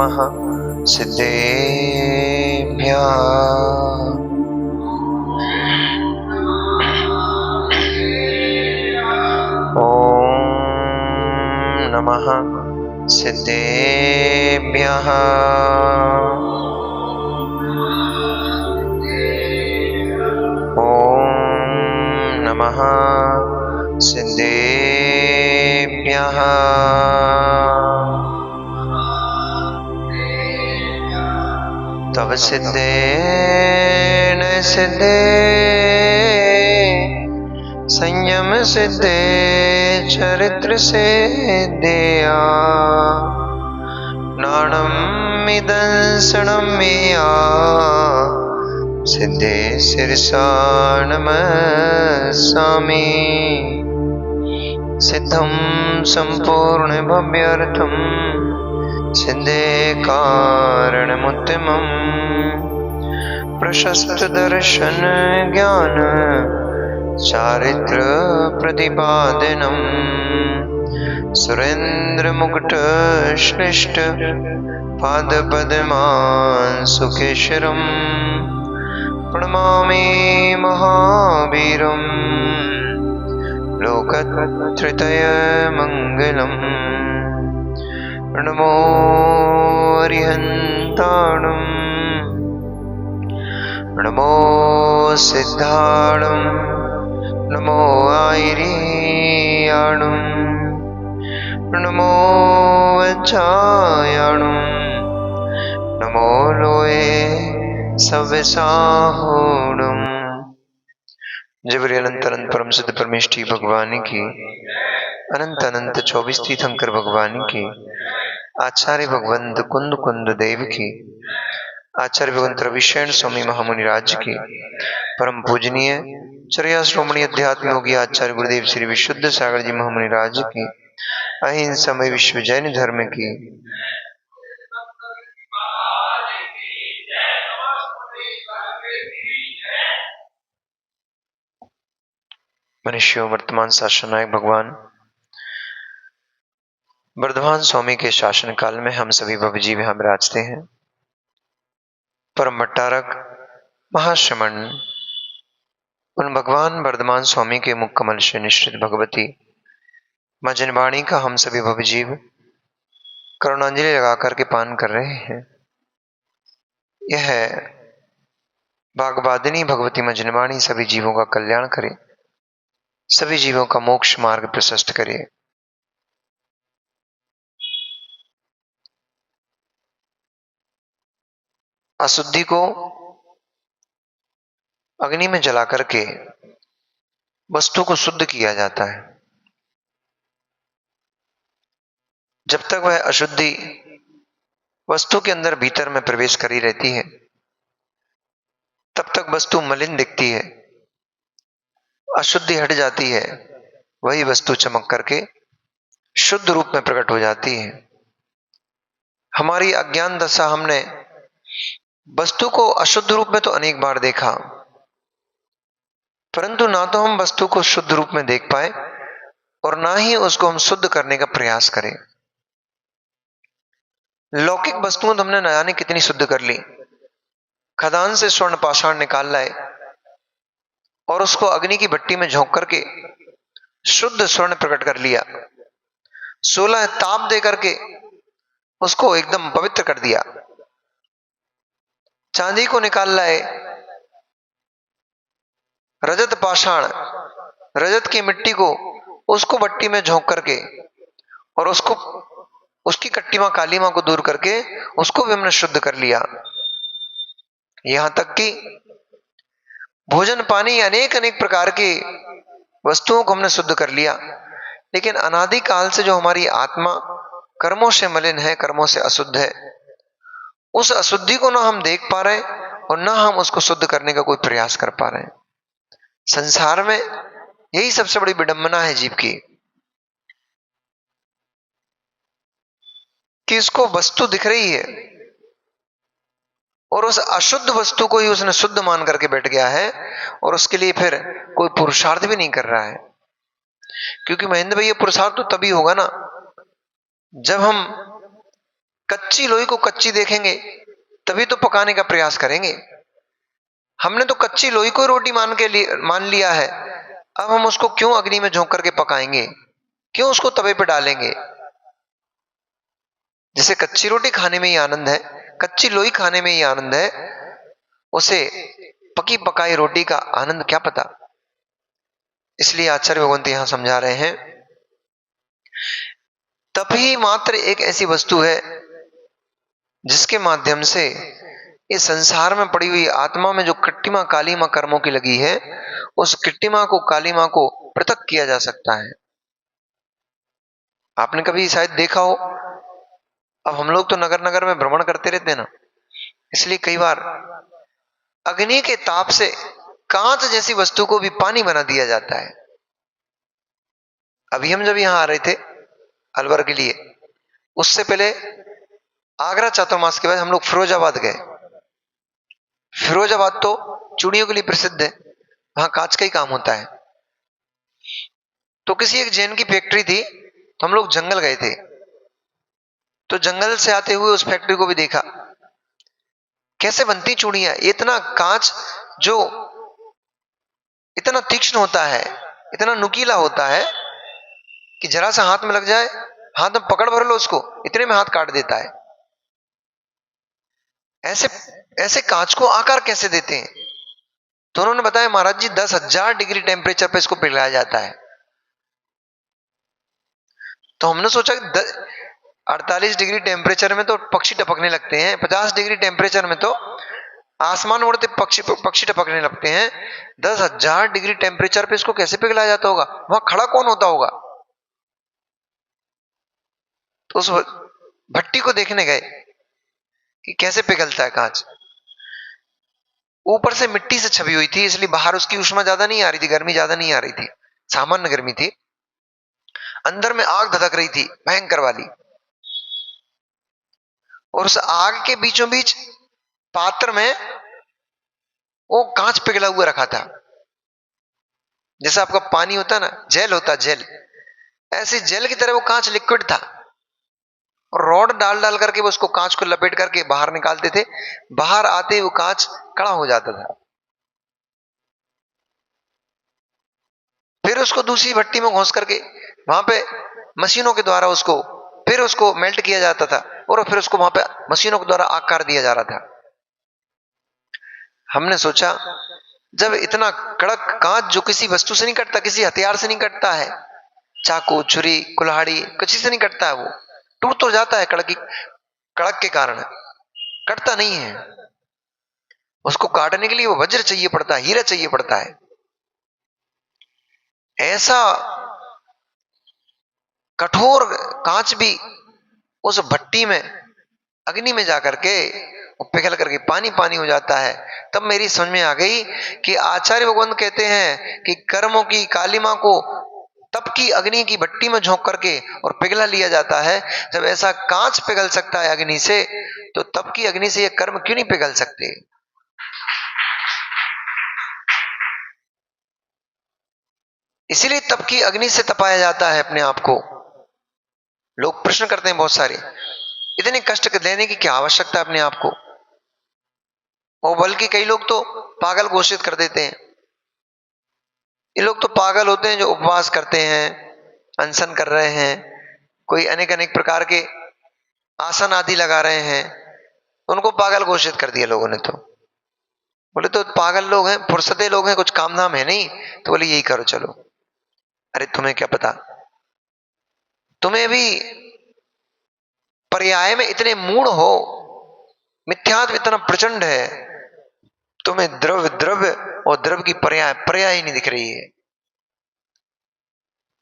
नमः सिद्धेभ्यः। ॐ नमः सिद्धेभ्यः। ॐ नमः सिद्धेभ्यः। तव सिद्धेन सिद्धे संयम सिद्धे चरित्र सिद्धेया नाणम् इदंसणं मेया सिद्धे शिरसा नमस्सामि। सिद्धं संपूर्ण भव्यार्थं सिद्धे कारणमुत्तमं प्रशस्त दर्शन ज्ञान चारित्र प्रतिपादनम् सुरेंद्र मुकुट श्लिष्ट पाद पद्मान् सुकेशरम् प्रणमामि महावीरम् लोकत्रय मंगलम्। नमो अरिहन्ताणम् नमो सिद्धाणम् नमो आयर्याणम् नमो वज्रायाणम् नमो लोये सव्यसाहोणम्। जबरी अनंत अनंत परम सिद्ध परमेष्ठी भगवान की, अनंत अनंत 24 तीर्थंकर भगवान की, आचार्य भगवंत कुंद कुंद देव की, आचार्य भगवंत रविशरण स्वामी महामुनिराज की, परम पूजनीय चर्या श्रोमणी अध्यात्म योगी आचार्य गुरुदेव श्री विशुद्ध सागर जी महामुनिराज की, अहिंसामय विश्व जैन धर्म की, मनुष्यों वर्तमान शासन नायक भगवान वर्धमान स्वामी के शासन काल में हम सभी भवजीव यहाँ विराजते हैं। परम भट्टारक महाश्रमण उन भगवान वर्धमान स्वामी के मुख कमल से निश्चित भगवती मां जनवाणी का हम सभी भवजीव करुणांजलि लगा करके पान कर रहे हैं। यह भागवादिनी भगवती मां जनवाणी सभी जीवों का कल्याण करे, सभी जीवों का मोक्ष मार्ग प्रशस्त करे। अशुद्धि को अग्नि में जला करके वस्तु को शुद्ध किया जाता है। जब तक वह अशुद्धि वस्तु के अंदर भीतर में प्रवेश करी रहती है तब तक वस्तु मलिन दिखती है। अशुद्धि हट जाती है, वही वस्तु चमक करके शुद्ध रूप में प्रकट हो जाती है। हमारी अज्ञान दशा, हमने वस्तु को अशुद्ध रूप में तो अनेक बार देखा, परंतु ना तो हम वस्तु को शुद्ध रूप में देख पाए और ना ही उसको हम शुद्ध करने का प्रयास करें। लौकिक वस्तुओं तो हमने न जाने कितनी शुद्ध कर ली। खदान से स्वर्ण पाषाण निकाल लाए और उसको अग्नि की भट्टी में झोंक करके शुद्ध स्वर्ण प्रकट कर लिया। 16 ताप दे करके उसको एकदम पवित्र कर दिया। चांदी को निकाल लाए, रजत पाषाण, रजत की मिट्टी को उसको भट्टी में झोंक करके और उसको उसकी कट्टीमा कालीमा को दूर करके उसको भी हमने शुद्ध कर लिया। यहां तक कि भोजन पानी अनेक अनेक प्रकार की वस्तुओं को हमने शुद्ध कर लिया। लेकिन अनादि काल से जो हमारी आत्मा कर्मों से मलिन है, कर्मों से अशुद्ध है, उस अशुद्धि को ना हम देख पा रहे और ना हम उसको शुद्ध करने का कोई प्रयास कर पा रहे हैं। संसार में यही सबसे बड़ी विडंबना है जीव की, कि इसको वस्तु दिख रही है और उस अशुद्ध वस्तु को ही उसने शुद्ध मान करके बैठ गया है और उसके लिए फिर कोई पुरुषार्थ भी नहीं कर रहा है। क्योंकि महेंद्र भैया, पुरुषार्थ तो तभी होगा ना जब हम कच्ची लोई को कच्ची देखेंगे तभी तो पकाने का प्रयास करेंगे। हमने तो कच्ची लोई को रोटी मान लिया है, अब हम उसको क्यों अग्नि में झोंक करके पकाएंगे, क्यों उसको तवे पे डालेंगे। जिसे कच्ची रोटी खाने में ही आनंद है, कच्ची लोई खाने में ही आनंद है, उसे पकी पकाई रोटी का आनंद क्या पता। इसलिए आचार्य भगवंत यहां समझा रहे हैं, तभी मात्र एक ऐसी वस्तु है जिसके माध्यम से इस संसार में पड़ी हुई आत्मा में जो कट्टिमा कालीमा कर्मों की लगी है, उस कट्टिमा को कालीमा को पृथक किया जा सकता है। आपने कभी शायद देखा हो, अब हम लोग तो नगर नगर में भ्रमण करते रहते हैं ना, इसलिए कई बार अग्नि के ताप से कांच जैसी वस्तु को भी पानी बना दिया जाता है। अभी हम जब यहां आ रहे थे अलवर के लिए, उससे पहले आगरा चातुर्मास के बाद हम लोग फिरोजाबाद गए। फिरोजाबाद तो चूड़ियों के लिए प्रसिद्ध है, वहां कांच का ही काम होता है। तो किसी एक जैन की फैक्ट्री थी, तो हम लोग जंगल गए थे, तो जंगल से आते हुए उस फैक्ट्री को भी देखा, कैसे बनती चूड़ियां। इतना कांच जो इतना तीक्ष्ण होता है, इतना नुकीला होता है कि जरा सा हाथ में लग जाए, हाथ में पकड़ भर लो उसको, इतने में हाथ काट देता है। ऐसे ऐसे कांच को आकार कैसे देते हैं? तो उन्होंने बताया, महाराज जी 10,000 डिग्री टेम्परेचर पे इसको पिघलाया जाता है। तो हमने सोचा कि 48 डिग्री टेम्परेचर में तो पक्षी टपकने लगते हैं, 50 डिग्री टेम्परेचर में तो आसमान उड़ते पक्षी टपकने लगते हैं, 10,000 डिग्री टेम्परेचर पे इसको कैसे पिघलाया जाता होगा, वहां खड़ा कौन होता होगा। तो उस भट्टी को देखने गए कि कैसे पिघलता है कांच। ऊपर से मिट्टी से छपी हुई थी, इसलिए बाहर उसकी ऊष्मा ज्यादा नहीं आ रही थी, गर्मी ज्यादा नहीं आ रही थी, सामान्य गर्मी थी। अंदर में आग धधक रही थी भयंकर वाली, और उस आग के बीचों बीच पात्र में वो कांच पिघला हुआ रखा था। जैसा आपका पानी होता है ना, जेल होता जेल, ऐसे जेल की तरह वो कांच लिक्विड था। और रॉड डाल डाल करके वो उसको कांच को लपेट करके बाहर निकालते थे, बाहर आते ही वो कांच कड़ा हो जाता था। फिर उसको दूसरी भट्टी में घोंस करके वहां पे मशीनों के द्वारा उसको फिर उसको मेल्ट किया जाता था, और फिर उसको वहां पे मशीनों के द्वारा आकार दिया जा रहा था। हमने सोचा, जब इतना कड़क कांच जो किसी वस्तु से नहीं कटता, किसी हथियार से नहीं कटता है, चाकू छुरी कुल्हाड़ी किसी से नहीं कटता है, वो टूट तो जाता है कड़क के कारण, कटता नहीं है। उसको काटने के लिए वो वज्र चाहिए पड़ता है, हीरा चाहिए पड़ता है। ऐसा कठोर कांच भी उस भट्टी में अग्नि में जाकर के पिघल करके पानी पानी हो जाता है। तब मेरी समझ में आ गई कि आचार्य भगवंत कहते हैं कि कर्मों की कालिमा को तप की अग्नि की भट्टी में झोंक करके और पिघला लिया जाता है। जब ऐसा कांच पिघल सकता है अग्नि से, तो तप की अग्नि से ये कर्म क्यों नहीं पिघल सकते। इसीलिए तप की अग्नि से तपाया जाता है अपने आप को। लोग प्रश्न करते हैं बहुत सारे, इतने कष्ट देने की क्या आवश्यकता है अपने आप को। और बल्कि कई लोग तो पागल घोषित कर देते हैं। ये लोग तो पागल होते हैं जो उपवास करते हैं, अनशन कर रहे हैं, कोई अनेक अनेक प्रकार के आसन आदि लगा रहे हैं, उनको पागल घोषित कर दिया लोगों ने। तो बोले तो पागल लोग हैं, फुर्सते लोग हैं, कुछ काम धाम है नहीं, तो बोले यही करो चलो। अरे तुम्हें क्या पता, तुम्हें भी पर्याय में इतने मूढ़ हो, मिथ्यात्व इतना प्रचंड है, तुम्हें द्रव्य द्रव्य और द्रव्य की पर्याय पर्याय ही नहीं दिख रही है।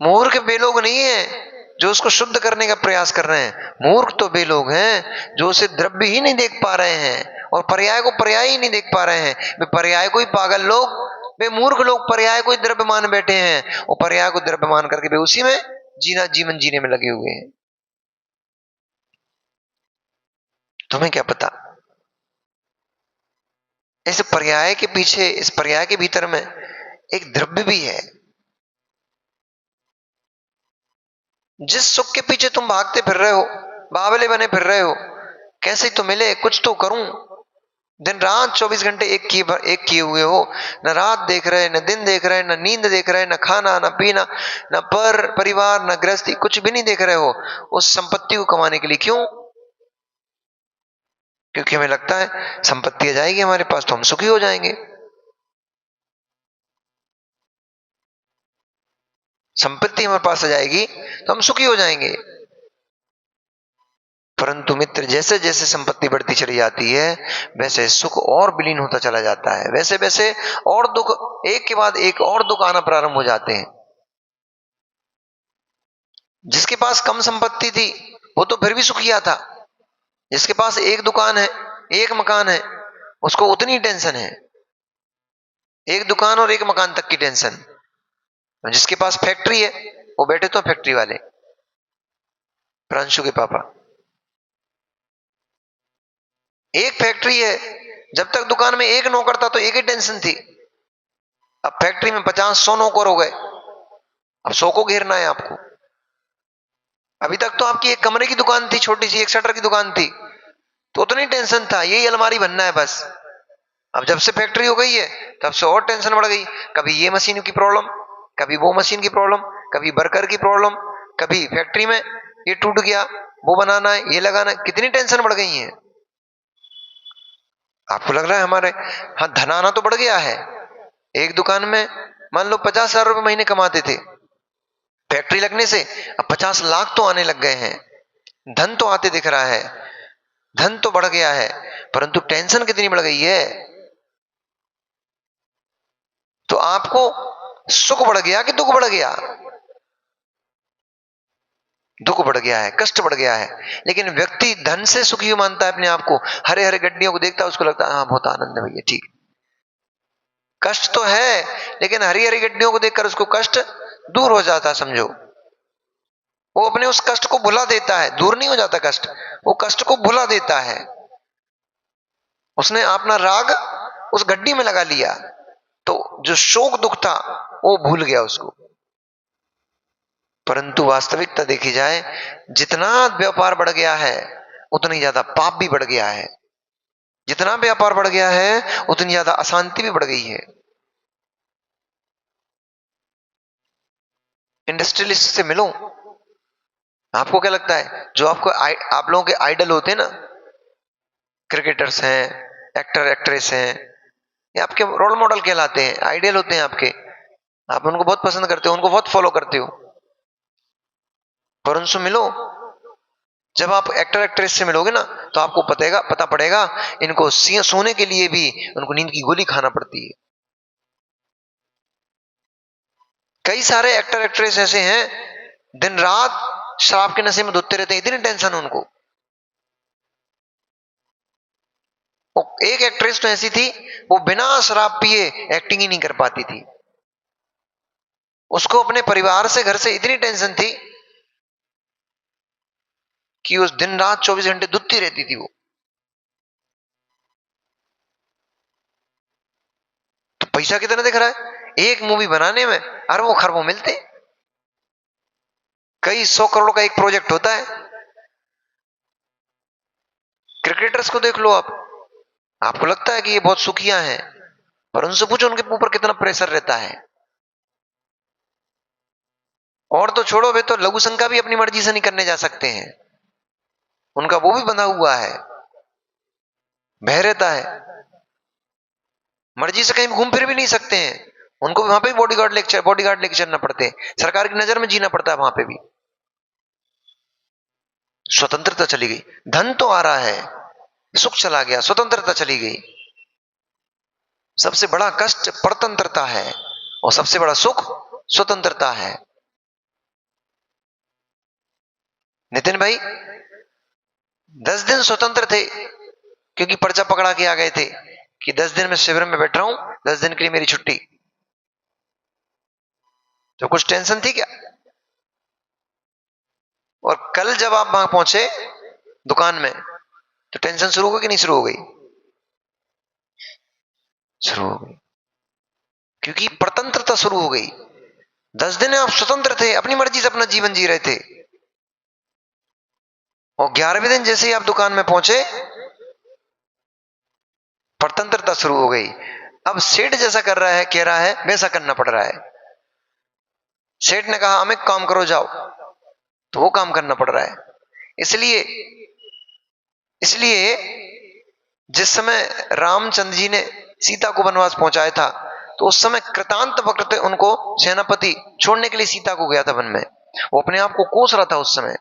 मूर्ख वे लोग नहीं है जो उसको शुद्ध करने का प्रयास कर रहे हैं, मूर्ख तो वे लोग हैं जो उसे द्रव्य ही नहीं देख पा रहे हैं और पर्याय को पर्याय ही नहीं देख पा रहे हैं। वे पर्याय को ही पागल लोग, वे मूर्ख लोग पर्याय को ही द्रव्य मान बैठे हैं, और पर्याय को द्रव्य मान करके वे उसी में जीवन जीने में लगे हुए हैं। तुम्हें क्या पता, इस पर्याय के पीछे, इस पर्याय के भीतर में एक द्रव्य भी है। जिस सुख के पीछे तुम भागते फिर रहे हो, बावले बने फिर रहे हो, कैसे तो मिले, कुछ तो करूं। दिन रात 24 घंटे एक किए हुए हो, न रात देख रहे, न दिन देख रहे, न नींद देख रहे, न खाना न पीना, न परिवार, न गृहस्थी, कुछ भी नहीं देख रहे हो उस संपत्ति को कमाने के लिए। क्यों? क्योंकि हमें लगता है संपत्ति आ जाएगी हमारे पास तो हम सुखी हो जाएंगे, संपत्ति हमारे पास आ जाएगी तो हम सुखी हो जाएंगे। परंतु मित्र, जैसे जैसे संपत्ति बढ़ती चली जाती है वैसे सुख और विलीन होता चला जाता है, वैसे वैसे और दुख, एक के बाद एक और दुख आना प्रारंभ हो जाते हैं। जिसके पास कम संपत्ति थी वो तो फिर भी सुखिया था, जिसके पास एक दुकान है, एक मकान है, उसको उतनी टेंशन है, एक दुकान और एक मकान तक की टेंशन। जिसके पास फैक्ट्री है वो बैठे तो फैक्ट्री वाले, प्रांशु के पापा, एक फैक्ट्री है, जब तक दुकान में एक नौकर था तो एक ही टेंशन थी, अब फैक्ट्री में 50-100 नौकर हो गए, अब 100 को घेरना है आपको। अभी तक तो आपकी एक कमरे की दुकान थी, छोटी सी एक शटर की दुकान थी, तो उतनी टेंशन था, यही अलमारी बनना है बस। अब जब से फैक्ट्री हो गई है तब से और टेंशन बढ़ गई, कभी ये मशीन की प्रॉब्लम, कभी वो मशीन की प्रॉब्लम, कभी वर्कर की प्रॉब्लम, कभी फैक्ट्री में ये टूट गया, वो बनाना है, ये लगाना है, कितनी टेंशन बढ़ गई है। आपको लग रहा है हमारे, हाँ, धनाना तो बढ़ गया है। एक दुकान में मान लो 50,000 रुपए महीने कमाते थे, फैक्ट्री लगने से अब 50 लाख तो आने लग गए हैं, धन तो आते दिख रहा है, धन तो बढ़ गया है, परंतु टेंशन कितनी बढ़ गई है। तो आपको सुख बढ़ गया कि दुख बढ़ गया? दुख बढ़ गया है, कष्ट बढ़ गया है। लेकिन व्यक्ति धन से सुखी मानता है अपने आप को, हरे हरे गड्डियों को देखता है उसको लगता है हाँ बहुत आनंद है भैया, ठीक। कष्ट तो है लेकिन हरी हरी गड्डियों को देखकर उसको कष्ट दूर हो जाता, समझो। वो अपने उस कष्ट को भुला देता है, दूर नहीं हो जाता कष्ट, वो कष्ट को भुला देता है। उसने अपना राग उस गड्डी में लगा लिया तो जो शोक दुख था वो भूल गया उसको। परंतु वास्तविकता देखी जाए, जितना व्यापार बढ़ गया है उतनी ज्यादा पाप भी बढ़ गया है, जितना व्यापार बढ़ गया है उतनी ज्यादा अशांति भी बढ़ गई है। इंडस्ट्रियलिस्ट से मिलो, आपको क्या लगता है जो आपको आप लोगों के आइडल होते हैं ना, क्रिकेटर्स हैं, एक्टर एक्ट्रेस हैं, ये आपके रोल मॉडल कहलाते हैं, आइडियल होते हैं आपके, आप उनको बहुत पसंद करते हो, उनको बहुत फॉलो करते हो। पर उनसे मिलो, जब आप एक्टर एक्ट्रेस से मिलोगे ना तो आपको पता पड़ेगा इनको सोने के लिए भी उनको नींद की गोली खाना पड़ती है। कई सारे एक्टर एक्ट्रेस ऐसे हैं दिन रात शराब के नशे में धुतते रहते हैं, इतनी टेंशन उनको। एक एक्ट्रेस तो ऐसी थी वो बिना शराब पिए एक्टिंग ही नहीं कर पाती थी, उसको अपने परिवार से, घर से इतनी टेंशन थी कि उस दिन रात 24 घंटे धुतती रहती थी वो। तो पैसा कितना दिख रहा है एक मूवी बनाने में, अरबों खरबों मिलते, कई 100 करोड़ का एक प्रोजेक्ट होता है। क्रिकेटर्स को देख लो आप, आपको लगता है कि ये बहुत सुखिया हैं, पर उनसे पूछो उनके ऊपर कितना प्रेशर रहता है। और तो छोड़ो, वे तो लघु शंका भी अपनी मर्जी से नहीं करने जा सकते हैं, उनका वो भी बंधा हुआ है, भय रहता है, मर्जी से कहीं घूम फिर भी नहीं सकते हैं, उनको वहां पे बॉडीगार्ड लेके चलना पड़ते हैं, सरकार की नजर में जीना पड़ता है वहां पे भी। स्वतंत्रता चली गई, धन तो आ रहा है, सुख चला गया, स्वतंत्रता चली गई। सबसे बड़ा कष्ट परतंत्रता है और सबसे बड़ा सुख स्वतंत्रता है। नितिन भाई 10 दिन स्वतंत्र थे क्योंकि पर्चा पकड़ा के आ गए थे कि 10 दिन में शिविर में बैठ रहा हूं, 10 दिन के लिए मेरी छुट्टी। तो कुछ टेंशन थी क्या? और कल जब आप वहां पहुंचे दुकान में तो टेंशन शुरू हो गई कि नहीं शुरू हो गई? शुरू हो गई, क्योंकि परतंत्रता शुरू हो गई। 10 दिन आप स्वतंत्र थे, अपनी मर्जी से अपना जीवन जी रहे थे, और 11वें दिन जैसे ही आप दुकान में पहुंचे, परतंत्रता शुरू हो गई। अब सेठ जैसा कर रहा है, कह रहा है, वैसा करना पड़ रहा है। सेठ ने कहा हमें काम करो जाओ, तो वो काम करना पड़ रहा है। इसलिए इसलिए जिस समय रामचंद्र जी ने सीता को वनवास पहुंचाया था, तो उस समय कृतांत वक्त उनको सेनापति छोड़ने के लिए सीता को गया था वन में। वो अपने आप को कोस रहा था उस समय।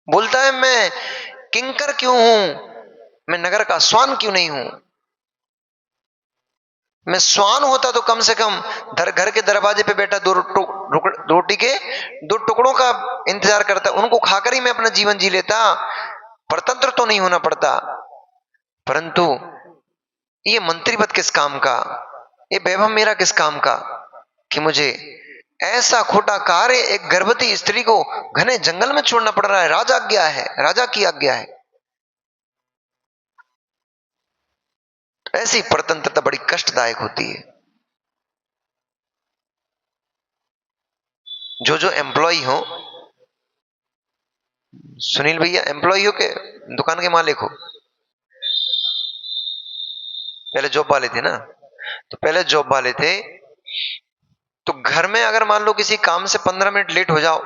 बोलता है मैं किंकर क्यों हूं, मैं नगर का स्वान क्यों नहीं हूं। मैं स्वान होता तो कम से कम घर के दरवाजे पे बैठा रोटी के 2 टुकड़ों का इंतजार करता, उनको खाकर ही मैं अपना जीवन जी लेता, परतंत्र तो नहीं होना पड़ता। परंतु ये मंत्री पद किस काम का, ये वैभव मेरा किस काम का, कि मुझे ऐसा खोटा कार्य एक गर्भवती स्त्री को घने जंगल में छोड़ना पड़ रहा है। राजा आज्ञा है, राजा की आज्ञा है। ऐसी परतंत्रता बड़ी कष्टदायक होती है। जो एम्प्लॉय हो, सुनील भैया एम्प्लॉय हो के दुकान के मालिक हो? पहले जॉब वाले थे ना, तो पहले जॉब वाले थे, तो घर में अगर मान लो किसी काम से 15 मिनट लेट हो जाओ,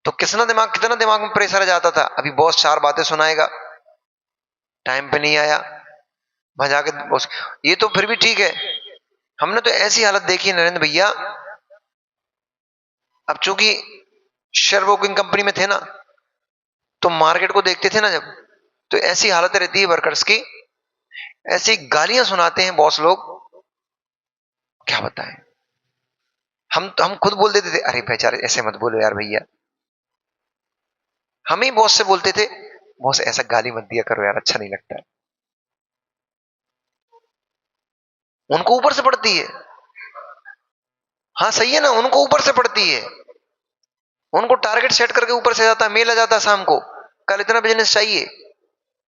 तो कितना दिमाग में प्रेशर आ जाता था। अभी बॉस 4 बातें सुनाएगा, टाइम पे नहीं आया, वहां जाके बॉस। ये तो फिर भी ठीक है, हमने तो ऐसी हालत देखी है नरेंद्र भैया। अब चूंकि शेयर ब्रोकिंग कंपनी में थे ना, तो मार्केट को देखते थे ना जब, तो ऐसी हालत रहती है वर्कर्स की, ऐसी गालियां सुनाते हैं बॉस लोग, क्या बताएं। हम खुद बोल देते थे, अरे बेचारे ऐसे मत बोलो यार भैया। हम ही बॉस से बोलते थे, बॉस ऐसा गाली मत दिया करो यार, अच्छा नहीं लगता है। उनको ऊपर से पड़ती है। हाँ सही है ना, उनको ऊपर से पड़ती है। उनको टारगेट सेट करके ऊपर से जाता है, मेल आ जाता है शाम को, कल इतना बिजनेस चाहिए।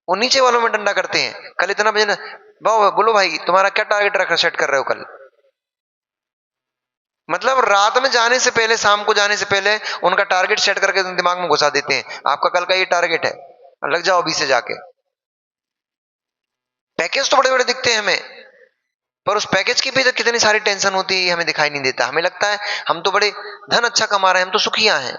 वो नीचे वालों में डंडा करते हैं, कल इतना बिजनेस। बोलो भाई तुम्हारा क्या टारगेट रख सेट कर रहे हो कल। मतलब रात में जाने से पहले, शाम को जाने से पहले उनका टारगेट सेट करके दिमाग में घुसा देते हैं, आपका कल का ये टारगेट है, लग जाओ अभी से जाके। पैकेज तो बड़े बड़े दिखते हैं हमें, पर उस पैकेज की भी तो कितनी सारी टेंशन होती है, ये हमें दिखाई नहीं देता। हमें लगता है हम तो बड़े धन अच्छा कमा रहे हैं, हम तो सुखिया हैं।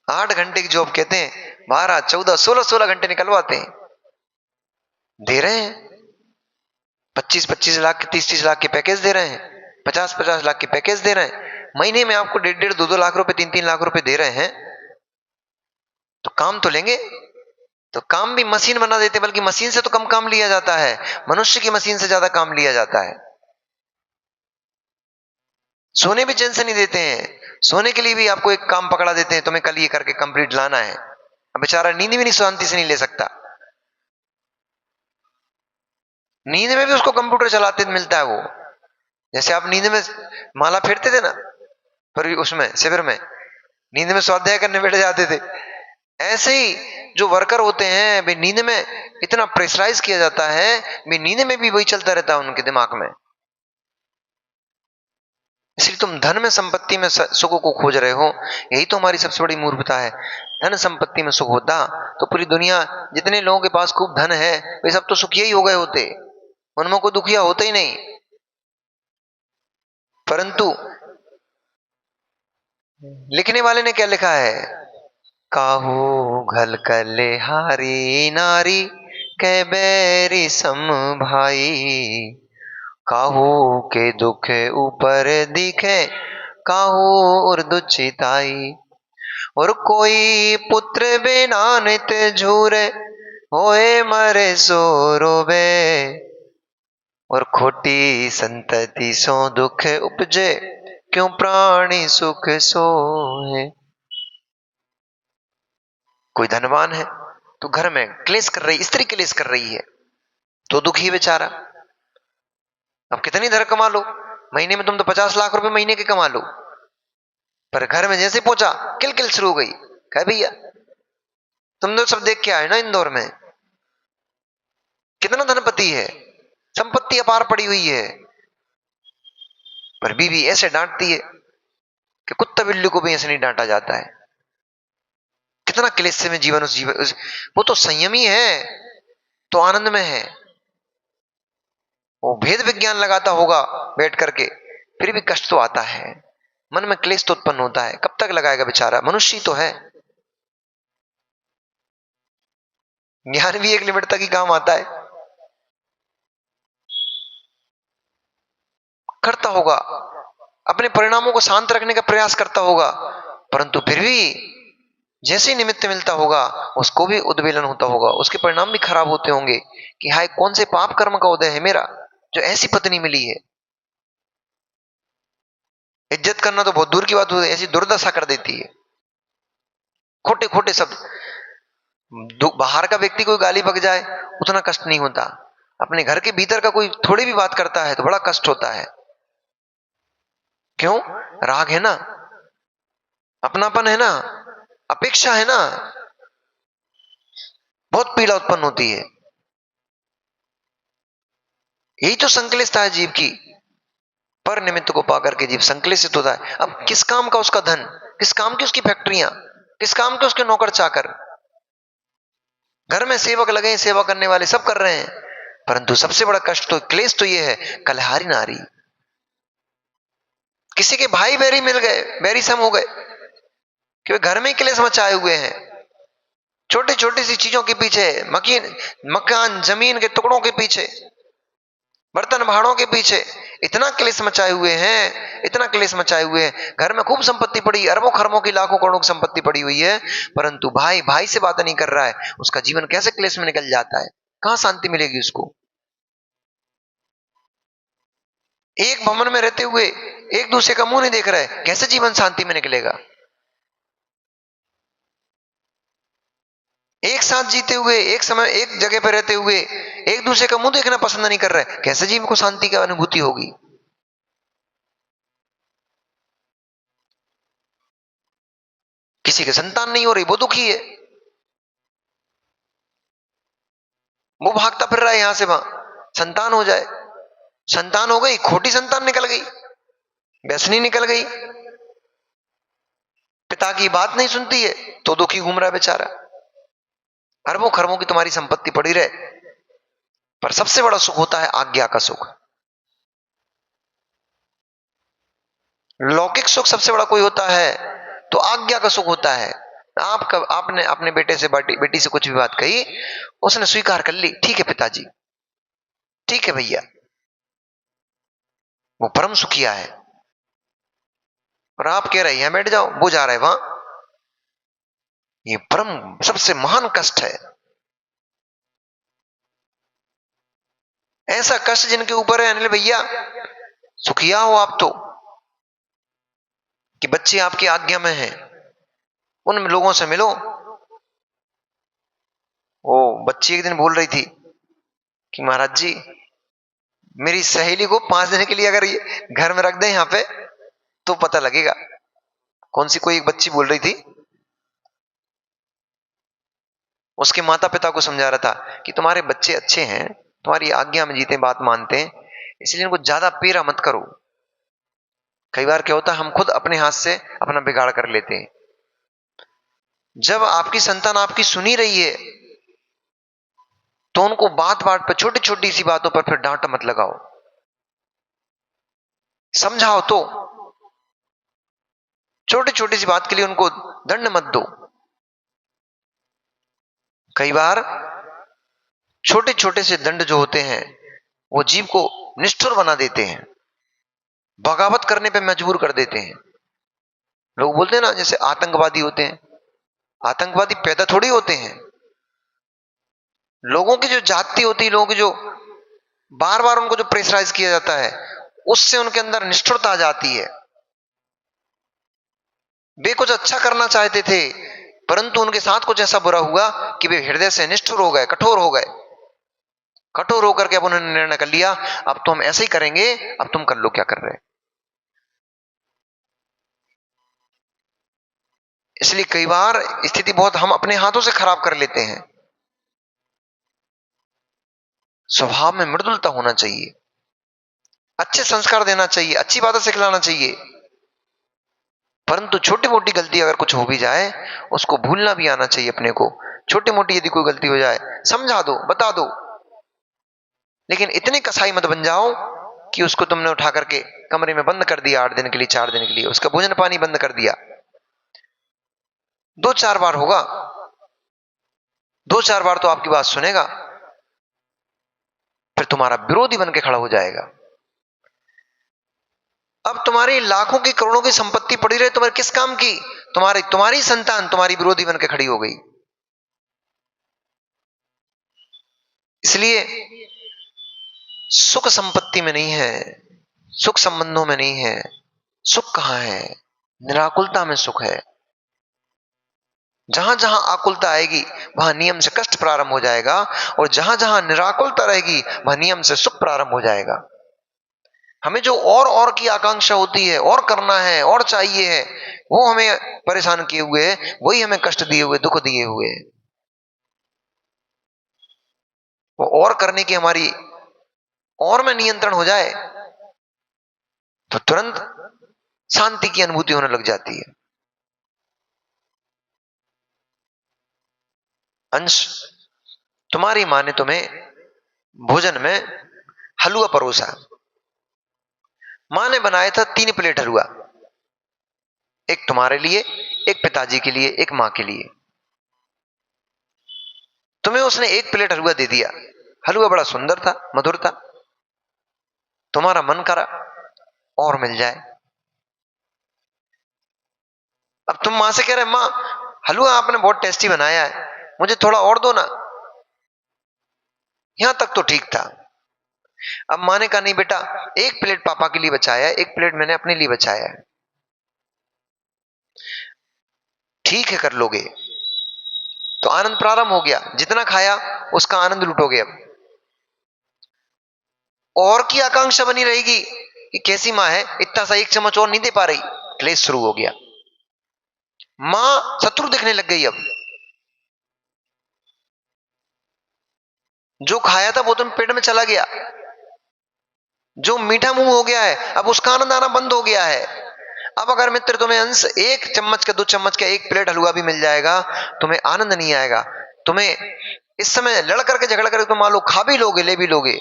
8 घंटे की जॉब कहते हैं, 12 14 16 घंटे निकलवाते हैं, दे रहे हैं 25-25 लाख के, 30-30 लाख के पैकेज दे रहे हैं, 50-50 लाख के पैकेज दे रहे हैं। महीने में आपको 1.5-1.5 2-2 लाख रुपए, 3-3 लाख रुपए दे रहे हैं, तो काम तो लेंगे। तो काम भी मशीन बना देते, बल्कि मशीन से तो कम काम लिया जाता है, मनुष्य की मशीन से ज्यादा काम लिया जाता है। सोने भी चैन से नहीं देते हैं, सोने के लिए भी आपको एक काम पकड़ा देते हैं, तुम्हें कल ये करके कंप्लीट लाना है। अब बेचारा नींद भी नहीं शांति से नहीं ले सकता, नींद में भी उसको कंप्यूटर चलाते मिलता है वो। जैसे आप नींद में माला फेरते थे ना, पर उसमें शिविर में नींद में स्वाध्याय करने बैठ जाते थे, ऐसे ही जो वर्कर होते हैं वे नींद में इतना प्रेशराइज किया जाता है, वे नींद में भी वही चलता रहता है उनके दिमाग में। इसलिए तुम धन में संपत्ति में सुख को खोज रहे हो, यही तो हमारी सबसे बड़ी मूर्खता है। धन संपत्ति में सुख होता तो पूरी दुनिया, जितने लोगों के पास खूब धन है, वे सब तो सुखिया ही हो गए होते, उनमें कोई दुखिया होता ही नहीं। परंतु लिखने वाले ने क्या लिखा है, काहू घल कले हारी नारी, कै बैरी सम भाई, काहू के दुख ऊपर दिखे, काहू उर्दु चिताई। और कोई पुत्र बिना नित झूरे, होए मरे सो रोवे, और खोटी संतति सो दुख उपजे, क्यों प्राणी सुख सोए। कोई धनवान है तो घर में क्लेश कर रही, स्त्री क्लेश कर रही है, तो दुखी बेचारा। अब कितनी धन कमा लो, महीने में तुम तो 50 लाख रुपए महीने के कमा लो, पर घर में जैसे पहुंचा किलकिल शुरू हो गई। कह भैया तुम तो सब देख के आए ना, इंदौर में कितना धनपति है, संपत्ति अपार पड़ी हुई है, पर बीवी ऐसे डांटती है, कि कुत्ता बिल्ली को भी ऐसे नहीं डांटा जाता है। कितना क्लेश से में जीवन वो तो संयमी है, तो आनंद में है। वो भेद विज्ञान लगाता होगा बैठ करके, फिर भी कष्ट तो आता है, मन में क्लेश तो उत्पन्न होता है। कब तक लगाएगा बेचारा, मनुष्य ही तो है। ज्ञान भी एक लिमिट तक ही काम आता है। करता होगा, अपने परिणामों को शांत रखने का प्रयास करता होगा, परंतु फिर भी जैसे ही निमित्त मिलता होगा उसको भी उद्वेलन होता होगा, उसके परिणाम भी खराब होते होंगे कि हाय कौन से पाप कर्म का उदय है मेरा, जो ऐसी पत्नी मिली है। इज्जत करना तो बहुत दूर की बात होती है, ऐसी दुर्दशा कर देती है। खोटे खोटे शब्द, बाहर का व्यक्ति कोई गाली बक जाए उतना कष्ट नहीं होता, अपने घर के भीतर का कोई थोड़ी भी बात करता है तो बड़ा कष्ट होता है। क्यों? राग है ना, अपनापन है ना, अपेक्षा है ना, बहुत पीड़ा उत्पन्न होती है। यही तो संक्लिष्टता है जीव की। पर निमित्त को पाकर के जीव संक्लेशित होता है। अब किस काम का उसका धन, किस काम की उसकी फैक्ट्रियां, किस काम के उसके नौकर चाकर। घर में सेवक लगे, सेवा करने वाले सब कर रहे हैं, परंतु सबसे बड़ा कष्ट तो, क्लेश तो ये है, कलहारी नारी। किसी के भाई बैरी मिल गए, बैरी सम हो गए, कि वे घर में ही क्लेश मचाए हुए हैं। छोटी छोटी सी चीजों के पीछे, मकान जमीन के टुकड़ों के पीछे, बर्तन भाड़ों के पीछे इतना क्लेश मचाए हुए हैं, इतना क्लेश मचाए हुए हैं। घर में खूब संपत्ति पड़ी, अरबों खरबों की, लाखों करोड़ों की संपत्ति पड़ी हुई है, परंतु भाई भाई से बात नहीं कर रहा है। उसका जीवन कैसे क्लेश में निकल जाता है, कहां शांति मिलेगी उसको। एक भवन में रहते हुए एक दूसरे का मुंह नहीं देख रहे, कैसे जीवन शांति में निकलेगा। एक साथ जीते हुए, एक समय एक जगह पर रहते हुए एक दूसरे का मुंह देखना पसंद नहीं कर रहे, कैसे जीवन को शांति की अनुभूति होगी। किसी के संतान नहीं हो रही, वो दुखी है, वो भागता फिर रहा है यहां से वहां, संतान हो जाए। संतान हो गई, खोटी संतान निकल गई, व्यसनी निकल गई, पिता की बात नहीं सुनती है तो दुखी घूम रहा है बेचारा। अरबों खरबों की तुम्हारी संपत्ति पड़ी रहे, पर सबसे बड़ा सुख होता है आज्ञा का सुख। लौकिक सुख सबसे बड़ा कोई होता है तो आज्ञा का सुख होता है। आपने अपने बेटे से, बेटी से कुछ भी बात कही, उसने स्वीकार कर ली, ठीक है पिताजी, ठीक है भैया, वो परम सुखिया है। और आप कह रहे हैं बैठ जाओ, वो जा रहे वहां, ये परम सबसे महान कष्ट है। ऐसा कष्ट जिनके ऊपर है अनिल भैया, सुखिया हो आप तो, कि बच्चे आपकी आज्ञा में हैं, उन लोगों से मिलो। वो बच्ची एक दिन बोल रही थी कि महाराज जी, मेरी सहेली को 5 दिन के लिए अगर ये घर में रख दें यहाँ पे तो पता लगेगा। कौन सी कोई एक बच्ची बोल रही थी, उसके माता पिता को समझा रहा था कि तुम्हारे बच्चे अच्छे हैं, तुम्हारी आज्ञा में जीते, बात मानते हैं, इसलिए इनको ज्यादा पेरा मत करो। कई बार क्या होता है, हम खुद अपने हाथ से अपना बिगाड़ कर लेते हैं। जब आपकी संतान आपकी सुनी रही है तो उनको बात बात पर, छोटी छोटी सी बातों पर फिर डांट मत लगाओ, समझाओ तो। छोटी छोटी सी बात के लिए उनको दंड मत दो। कई बार छोटे छोटे से दंड जो होते हैं वो जीव को निष्ठुर बना देते हैं, बगावत करने पे मजबूर कर देते हैं। लोग बोलते हैं ना, जैसे आतंकवादी होते हैं, आतंकवादी पैदा थोड़ी होते हैं। लोगों की जो जाति होती है, लोगों की जो बार बार उनको जो प्रेशराइज किया जाता है, उससे उनके अंदर निष्ठुरता आ जाती है। वे कुछ अच्छा करना चाहते थे, परंतु उनके साथ कुछ ऐसा बुरा हुआ कि वे हृदय से निष्ठुर हो गए, कठोर हो गए। कठोर होकर के अब उन्होंने निर्णय कर लिया, अब तो हम ऐसे ही करेंगे, अब तुम कर लो क्या कर रहे। इसलिए कई बार स्थिति बहुत हम अपने हाथों से खराब कर लेते हैं। स्वभाव में मृदुलता होना चाहिए, अच्छे संस्कार देना चाहिए, अच्छी बातें सिखलाना चाहिए। परंतु छोटी मोटी गलती अगर कुछ हो भी जाए, उसको भूलना भी आना चाहिए अपने को। छोटी मोटी यदि कोई गलती हो जाए, समझा दो, बता दो, लेकिन इतने कसाई मत बन जाओ कि उसको तुमने उठा करके कमरे में बंद कर दिया 8 दिन के लिए, 4 दिन के लिए, उसका भोजन पानी बंद कर दिया। 2-4 बार होगा, 2-4 बार तो आपकी बात सुनेगा, फिर तुम्हारा विरोधी बन के खड़ा हो जाएगा। अब तुम्हारी लाखों की करोड़ों की संपत्ति पड़ी रहे, तुम्हारे किस काम की? तुम्हारी संतान तुम्हारी विरोधी बन के खड़ी हो गई। इसलिए सुख संपत्ति में नहीं है, सुख संबंधों में नहीं है, सुख कहां है? निराकुलता में सुख है। जहां जहां आकुलता आएगी वहां नियम से कष्ट प्रारंभ हो जाएगा, और जहां जहां निराकुलता रहेगी वहां नियम से सुख प्रारंभ हो जाएगा। हमें जो और की आकांक्षा होती है, और करना है, और चाहिए है, वो हमें परेशान किए हुए है, वही हमें कष्ट दिए हुए, दुख दिए हुए है। वो और करने की हमारी और में नियंत्रण हो जाए तो तुरंत शांति की अनुभूति होने लग जाती है। अंश, तुम्हारी मां ने तुम्हें भोजन में हलवा परोसा। मां ने बनाया था 3 प्लेट हलवा, एक तुम्हारे लिए, एक पिताजी के लिए, एक मां के लिए। तुम्हें उसने 1 प्लेट हलवा दे दिया। हलवा बड़ा सुंदर था, मधुर था, तुम्हारा मन करा और मिल जाए। अब तुम मां से कह रहे, मां हलवा आपने बहुत टेस्टी बनाया है, मुझे थोड़ा और दो ना। यहां तक तो ठीक था। अब मां ने कहा, नहीं बेटा, 1 प्लेट पापा के लिए बचाया है, 1 प्लेट मैंने अपने लिए बचाया है। ठीक है, कर लोगे। तो आनंद प्रारंभ हो गया, जितना खाया उसका आनंद लूटोगे। अब और की आकांक्षा बनी रहेगी कि कैसी मां है, इतना सा 1 चम्मच और नहीं दे पा रही, क्लेश शुरू हो गया। मां शत्रु दिखने लग गई। अब जो खाया था वो तुम पेट में चला गया, जो मीठा मुंह हो गया है अब उसका आनंद आना बंद हो गया है। अब अगर मित्र तुम्हें अंश 1 चम्मच का, 2 चम्मच का, 1 प्लेट हलवा भी मिल जाएगा, तुम्हें आनंद नहीं आएगा। तुम्हें इस समय लड़ करके झगड़ करके तुम मान लो खा भी लोगे, ले भी लोगे,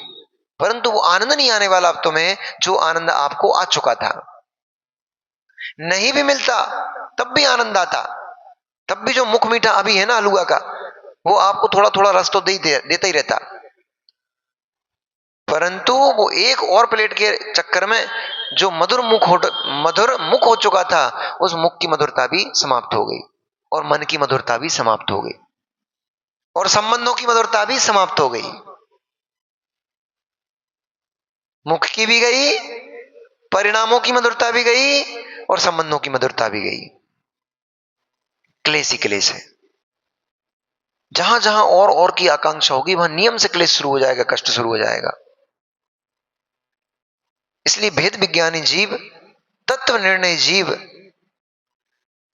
परंतु वो आनंद नहीं आने वाला अब तुम्हें, जो आनंद आपको आ चुका था। नहीं भी मिलता तब भी आनंद आता, तब भी जो मुख मीठा अभी है ना हलवा का, वो आपको थोड़ा थोड़ा रस तो देता ही रहता। परंतु वो 1 और प्लेट के चक्कर में जो मधुर मुख हो चुका था, उस मुख की मधुरता भी समाप्त हो गई, और मन की मधुरता भी समाप्त हो गई, और संबंधों की मधुरता भी समाप्त हो गई। मुख की भी गई, परिणामों की मधुरता भी गई, और संबंधों की मधुरता भी गई। क्लेश ही क्लेश है। जहां जहां और की आकांक्षा होगी वहां नियम से क्लेश शुरू हो जाएगा, कष्ट शुरू हो जाएगा। इसलिए भेद विज्ञानी जीव, तत्व निर्णय जीव,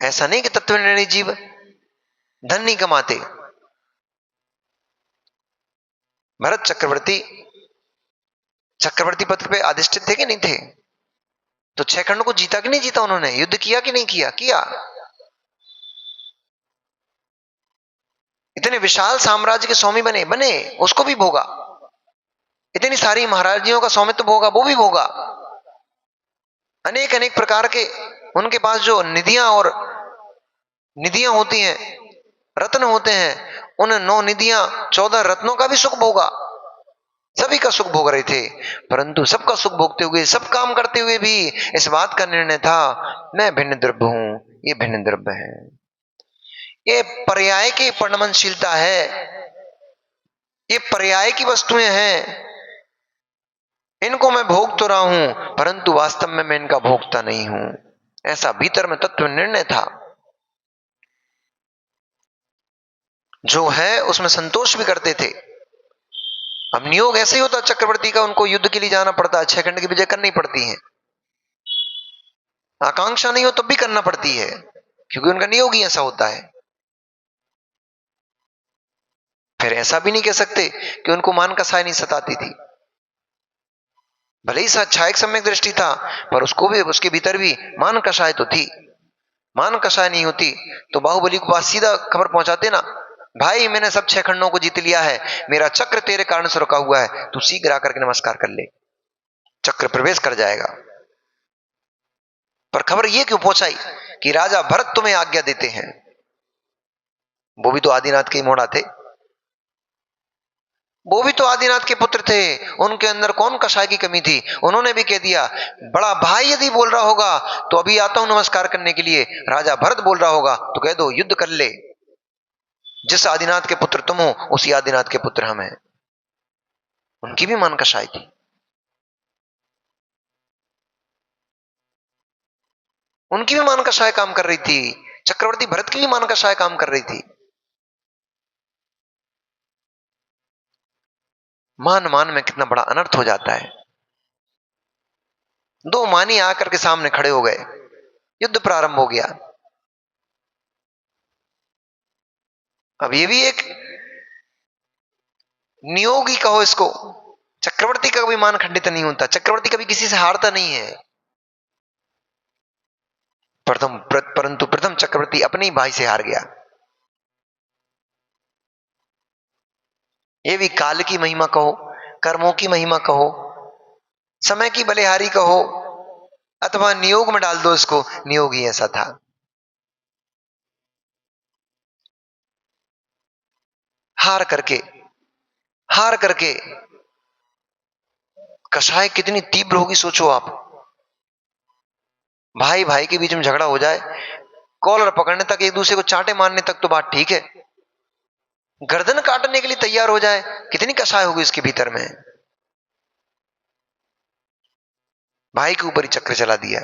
ऐसा नहीं कि तत्व निर्णय जीव धन नहीं कमाते। भरत चक्रवर्ती पद पे अधिष्ठित थे कि नहीं थे? तो 6 खंड को जीता कि नहीं जीता? उन्होंने युद्ध किया कि नहीं किया? किया। इतने विशाल साम्राज्य के स्वामी बने, उसको भी भोगा। इतनी सारी महाराजियों का स्वामित्व भोगा, वो भी भोगा। अनेक अनेक प्रकार के उनके पास जो निधियां होती हैं, रत्न होते हैं, उन 9 निधियां, 14 रत्नों का भी सुख भोगा। सभी का सुख भोग रहे थे, परंतु सबका सुख भोगते हुए, सब काम करते हुए भी इस बात का निर्णय था, मैं भिन्न द्रव्य हूं, ये भिन्न द्रव्य है। ये पर्याय की परिणमनशीलता है, ये पर्याय की वस्तुएं हैं। इनको मैं भोग तो रहा हूं, परंतु वास्तव में मैं इनका भोगता नहीं हूं। ऐसा भीतर में तत्व निर्णय था। जो है उसमें संतोष भी करते थे। अब नियोग ऐसे ही होता चक्रवर्ती का, उनको युद्ध के लिए जाना पड़ता है, 6 खंड की विजय करनी पड़ती है। आकांक्षा नहीं हो तब भी करना पड़ती है, क्योंकि उनका नियोग ही ऐसा होता है। फिर ऐसा भी नहीं कह सकते कि उनको मान कसाय नहीं सताती थी। भले ही छायक सम्यक दृष्टि था, पर उसको भी, उसके भीतर भी मान कषाय तो थी। मान कषाय नहीं होती तो बाहुबली के पास सीधा खबर पहुंचाते ना, भाई मैंने सब 6 खंडों को जीत लिया है, मेरा चक्र तेरे कारण से रुका हुआ है, तू शीघ्र आकर के नमस्कार कर ले, चक्र प्रवेश कर जाएगा। पर खबर ये क्यों पहुंचाई कि राजा भरत तुम्हें आज्ञा देते हैं? वो भी तो आदिनाथ के मोड़ा थे, वो भी तो आदिनाथ के पुत्र थे, उनके अंदर कौन कषाय की कमी थी? उन्होंने भी कह दिया, बड़ा भाई यदि बोल रहा होगा तो अभी आता हूं नमस्कार करने के लिए, राजा भरत बोल रहा होगा तो कह दो युद्ध कर ले, जिस आदिनाथ के पुत्र तुम हो उसी आदिनाथ के पुत्र हम हैं। उनकी भी मान कषाय थी, उनकी भी मान कषाय काम कर रही थी, चक्रवर्ती भरत की भी मान कषाय काम कर रही थी। मान मान में कितना बड़ा अनर्थ हो जाता है। दो मानी आकर के सामने खड़े हो गए, युद्ध प्रारंभ हो गया। अब ये भी एक नियोग ही कहो इसको, चक्रवर्ती का कभी मान खंडित नहीं होता, चक्रवर्ती कभी किसी से हारता नहीं है। परंतु प्रथम चक्रवर्ती अपने ही भाई से हार गया। ये भी काल की महिमा कहो, कर्मों की महिमा कहो, समय की बलिहारी कहो, अथवा नियोग में डाल दो इसको, नियोग ही ऐसा था। हार करके हार करके कषाय कितनी तीव्र होगी सोचो आप। भाई भाई के बीच में झगड़ा हो जाए, कॉलर पकड़ने तक, एक दूसरे को चांटे मारने तक तो बात ठीक है, गर्दन काटने के लिए तैयार हो जाए, कितनी कषाय होगी इसके भीतर में। भाई के ऊपर ही चक्र चला दिया।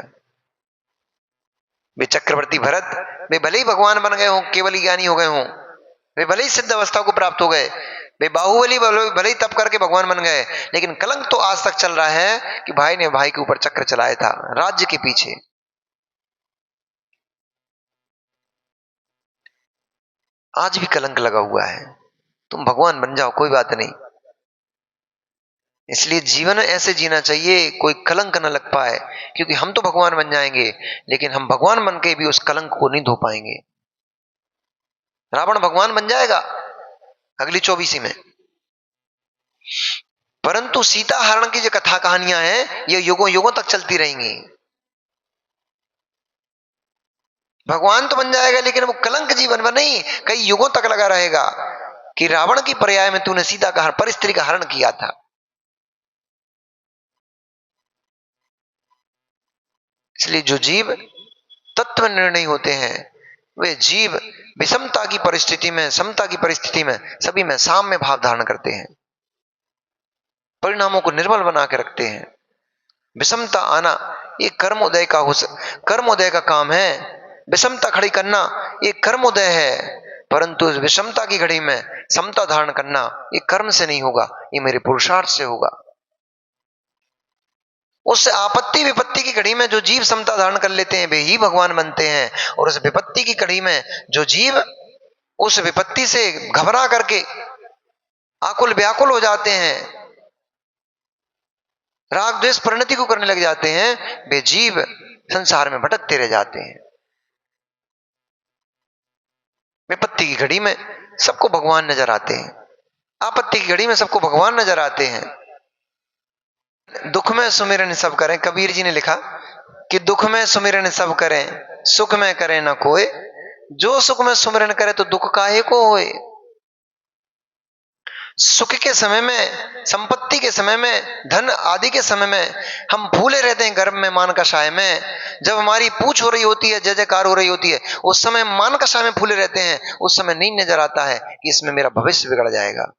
वे चक्रवर्ती भरत, वे भले ही भगवान बन गए हों, केवल ज्ञानी हो गए हों, वे भले ही सिद्ध अवस्था को प्राप्त हो गए, वे बाहुबली भले ही तप करके भगवान बन गए, लेकिन कलंक तो आज तक चल रहा है कि भाई ने भाई के ऊपर चक्र चलाया था राज्य के पीछे। आज भी कलंक लगा हुआ है। तुम भगवान बन जाओ कोई बात नहीं, इसलिए जीवन ऐसे जीना चाहिए कोई कलंक न लग पाए, क्योंकि हम तो भगवान बन जाएंगे लेकिन हम भगवान बन के भी उस कलंक को नहीं धो पाएंगे। रावण भगवान बन जाएगा अगली 24 में, परंतु सीता हरण की जो कथा कहानियां हैं ये युगों युगों तक चलती रहेंगी। भगवान तो बन जाएगा लेकिन वो कलंक जीवन में नहीं, कई युगों तक लगा रहेगा कि रावण की पर्याय में तूने सीता का परिस्त्री का हरण किया था। इसलिए जो जीव तत्व निर्णय होते हैं, वे जीव विषमता की परिस्थिति में, समता की परिस्थिति में, सभी में साम्य भाव धारण करते हैं, परिणामों को निर्मल बना के रखते हैं। विषमता आना ये कर्मोदय का कर्मोदय का काम है, विषमता खड़ी करना ये कर्मोदय है, परंतु विषमता की घड़ी में समता धारण करना ये कर्म से नहीं होगा, ये मेरे पुरुषार्थ से होगा। उस आपत्ति विपत्ति की घड़ी में जो जीव समता धारण कर लेते हैं वे ही भगवान बनते हैं, और उस विपत्ति की घड़ी में जो जीव उस विपत्ति से घबरा करके आकुल व्याकुल हो जाते हैं, राग द्वेष परिणति को करने लग जाते हैं, वे जीव संसार में भटकते रह जाते हैं। विपत्ति की घड़ी में सबको भगवान नजर आते हैं, आपत्ति की घड़ी में सबको भगवान नजर आते हैं। दुख में सुमिरन सब करें, कबीर जी ने लिखा कि दुख में सुमिरन सब करें, सुख में करें न कोई, जो सुख में सुमिरन करे तो दुख काहे को होए। सुख के समय में, संपत्ति के समय में, धन आदि के समय में हम फूले रहते हैं गर्भ में मान कषाय में, जब हमारी पूछ हो रही होती है, जय जयकार हो रही होती है, उस समय मान कषाय में फूले रहते हैं, उस समय नहीं नजर आता है कि इसमें मेरा भविष्य बिगड़ जाएगा,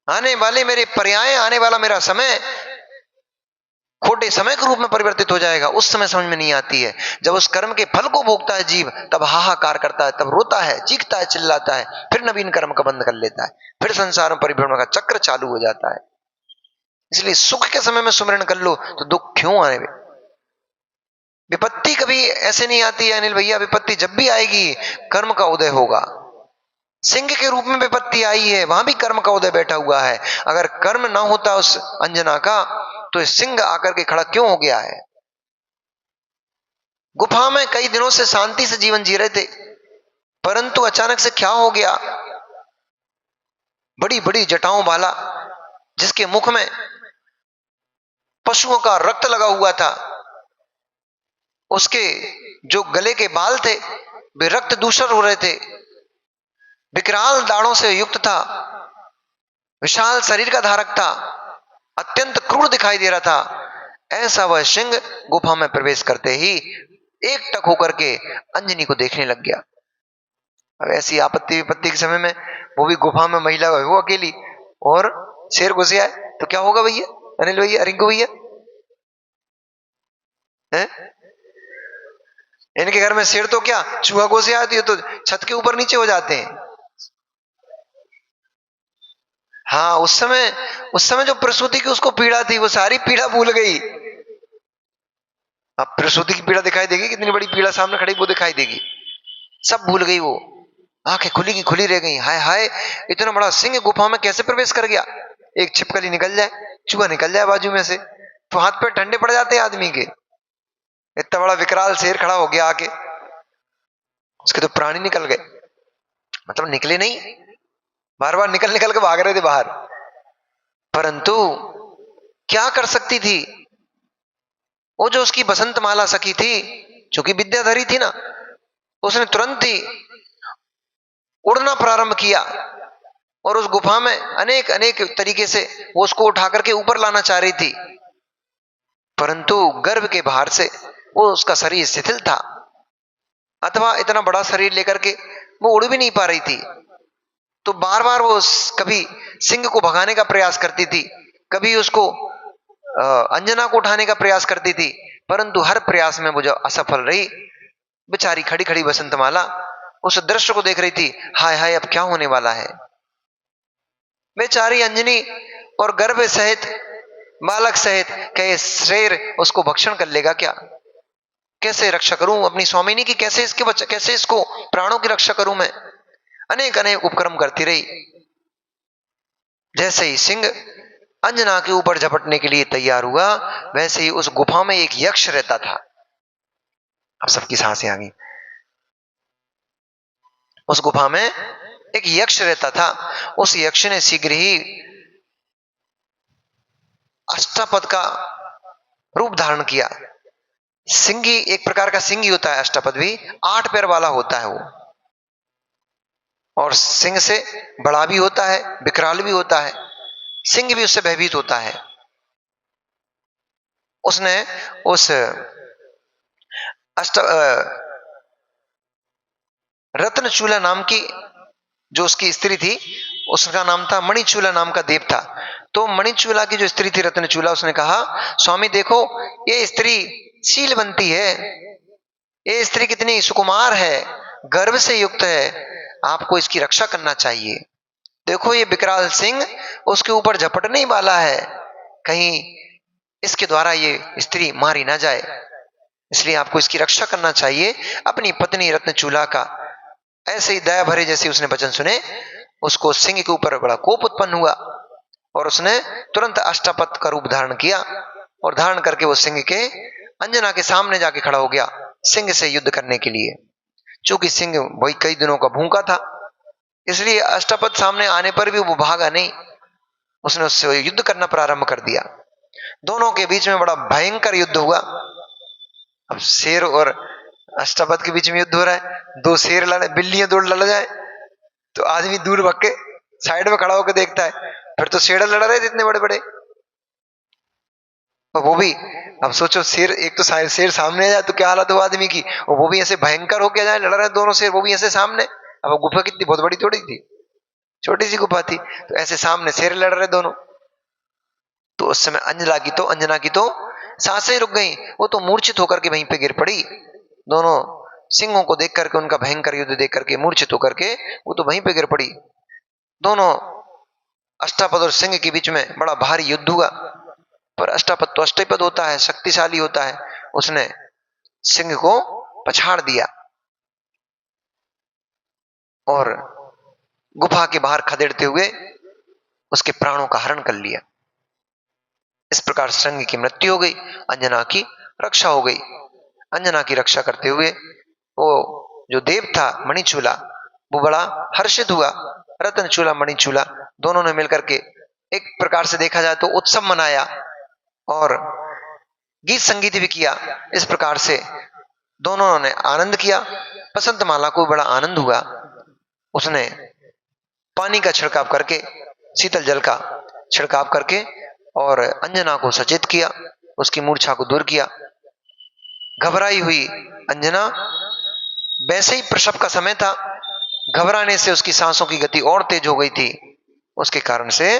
आने वाले मेरे पर्याय, आने वाला मेरा समय खोटे समय के रूप में परिवर्तित हो जाएगा, उस समय समझ में नहीं आती है। जब उस कर्म के फल को भोगता है जीव, तब हाहाकार करता है, तब रोता है, चीखता है, चिल्लाता है, फिर नवीन कर्म का बंध कर लेता है, फिर संसार में परिभ्रमण का चक्र चालू हो जाता है। इसलिए सुख के समय में सुमिरन कर लो तो दुख क्यों आए। विपत्ति कभी ऐसे नहीं आती है अनिल भैया, विपत्ति जब भी आएगी कर्म का उदय होगा। सिंह के रूप में विपत्ति आई है, वहां भी कर्म का उदय बैठा हुआ है। अगर कर्म ना होता उस अंजना का तो सिंह आकर के खड़ा क्यों हो गया है। गुफा में कई दिनों से शांति से जीवन जी रहे थे, परंतु अचानक से क्या हो गया, बड़ी बड़ी जटाओं वाला, जिसके मुख में पशुओं का रक्त लगा हुआ था, उसके जो गले के बाल थे वे रक्त दूषित हो रहे थे, विकराल दाढ़ों से युक्त था, विशाल शरीर का धारक था, अत्यंत क्रूर दिखाई दे रहा था। ऐसा वह सिंह गुफा में प्रवेश करते ही एक टक होकर के अंजनी को देखने लग गया। अब ऐसी आपत्ति विपत्ति के समय में वो भी गुफा में महिला हो अकेली और शेर घुस आए तो क्या होगा भैया, अनिल भैया, रिंकू भैया? इनके घर में शेर तो क्या, चूहा घुस आती है तो छत के ऊपर नीचे हो जाते हैं। हाँ, उस समय जो प्रसूति की उसको पीड़ा थी वो सारी पीड़ा भूल गई। अब प्रसूति की पीड़ा दिखाई देगी, कितनी बड़ी पीड़ा सामने खड़ी वो दिखाई देगी, सब भूल गई वो। आंखें खुली की खुली रह गई, हाय हाय इतना बड़ा सिंह गुफा में कैसे प्रवेश कर गया। एक छिपकली निकल जाए, चूहा निकल जाए बाजू में से तो हाथ पे ठंडे पड़ जाते हैं आदमी के। इतना बड़ा विकराल शेर खड़ा हो गया आके, उसके तो प्राणी निकल गए, मतलब निकले नहीं, बार बार निकल निकल के भाग रहे थे बाहर, परंतु क्या कर सकती थी वो जो उसकी बसंत माला सखी थी, जो कि विद्याधरी थी ना, उसने तुरंत ही उड़ना प्रारंभ किया और उस गुफा में अनेक अनेक तरीके से वो उसको उठा करके ऊपर लाना चाह रही थी, परंतु गर्भ के बाहर से वो उसका शरीर शिथिल था, अथवा इतना बड़ा शरीर लेकर के वो उड़ भी नहीं पा रही थी। तो बार बार वो कभी सिंह को भगाने का प्रयास करती थी, कभी उसको अंजना को उठाने का प्रयास करती थी, परंतु हर प्रयास में वो जो असफल रही। बेचारी खड़ी खड़ी बसंतमाला उस दृश्य को देख रही थी, हाय हाय अब क्या होने वाला है। बेचारी अंजनी और गर्भ सहित बालक सहित कहे शेर उसको भक्षण कर लेगा क्या, कैसे रक्षा करूं अपनी स्वामिनी की, कैसे इसके बच्चे, कैसे इसको प्राणों की रक्षा करूं मैं। अनेक अनेक उपक्रम करती रही। जैसे ही सिंह अंजना के ऊपर झपटने के लिए तैयार हुआ, वैसे ही उस गुफा में एक यक्ष रहता था। अब सबकी सांसें आ गई। उस गुफा में एक यक्ष रहता था। उस यक्ष ने शीघ्र ही अष्टापद का रूप धारण किया। सिंगी एक प्रकार का सिंगी होता है, अष्टापद भी 8 पैर वाला होता है वो, और सिंह से बड़ा भी होता है, विकराल भी होता है, सिंह भी उससे भयभीत होता है। उसने उस रत्नचूला नाम की जो उसकी स्त्री थी, उसका नाम था मणिचूला नाम का देव था। तो मणिचूला की जो स्त्री थी रत्नचूला, उसने कहा स्वामी देखो ये स्त्री शीलवंती है, ये स्त्री कितनी सुकुमार है, गर्भ से युक्त है, आपको इसकी रक्षा करना चाहिए। देखो ये विकराल सिंह उसके ऊपर झपटने ही वाला है, कहीं इसके द्वारा ये स्त्री मारी ना जाए, इसलिए आपको इसकी रक्षा करना चाहिए। अपनी पत्नी रत्नचूला का ऐसे ही दया भरे जैसे उसने वचन सुने, उसको सिंह के ऊपर बड़ा कोप उत्पन्न हुआ और उसने तुरंत अष्टापद का रूप धारण किया और धारण करके वो सिंह के अंजना के सामने जाके खड़ा हो गया सिंह से युद्ध करने के लिए। चूंकि सिंह वही कई दिनों का भूखा था, इसलिए अष्टापद सामने आने पर भी वो भागा नहीं, उसने उससे युद्ध करना प्रारंभ कर दिया। दोनों के बीच में बड़ा भयंकर युद्ध हुआ। अब शेर और अष्टापद के बीच में युद्ध हो रहा है, दो शेर लड़े, बिल्लियां दौड़ लड़ जाए तो आदमी दूर भाग के साइड में खड़ा होकर देखता है, फिर तो शेर लड़ रहे थे इतने बड़े बड़े, और वो भी अब सोचो शेर, एक तो शेर सामने आ जाए तो क्या हालत हो आदमी की, और वो भी ऐसे भयंकर होके जाए, लड़ रहे दोनों शेर, वो भी ऐसे सामने। अब गुफा कितनी बहुत बड़ी थोड़ी थी, छोटी सी गुफा थी, तो ऐसे सामने शेर लड़ रहे दोनों। तो उस समय अंजना की तो सांसें रुक गई, वो तो मूर्छित होकर के वहीं पे गिर पड़ी। दोनों सिंहों को देख करके, उनका भयंकर युद्ध देख करके मूर्छित होकर के वो तो वहीं पे गिर पड़ी। दोनों अष्टापद और सिंह के बीच में बड़ा भारी युद्ध हुआ, पर अष्टापद तो अष्टपद होता है, शक्तिशाली होता है, उसने सिंह को पछाड़ दिया और गुफा के बाहर खदेड़ते हुए उसके प्राणों का हरण कर लिया। इस प्रकार सिंह की मृत्यु हो गई, अंजना की रक्षा हो गई। अंजना की रक्षा करते हुए वो जो देव था मणिचूला, वो बड़ा हर्षित हुआ। रत्नचूला मणिचूला दोनों ने मिलकर के एक प्रकार से देखा जाए तो उत्सव मनाया और गीत संगीत भी किया। इस प्रकार से दोनों ने आनंद किया। बसंत माला को बड़ा आनंद हुआ। उसने पानी का छिड़काव करके, शीतल जल का छिड़काव करके और अंजना को सचेत किया, उसकी मूर्छा को दूर किया। घबराई हुई अंजना, वैसे ही प्रसव का समय था, घबराने से उसकी सांसों की गति और तेज हो गई थी। उसके कारण से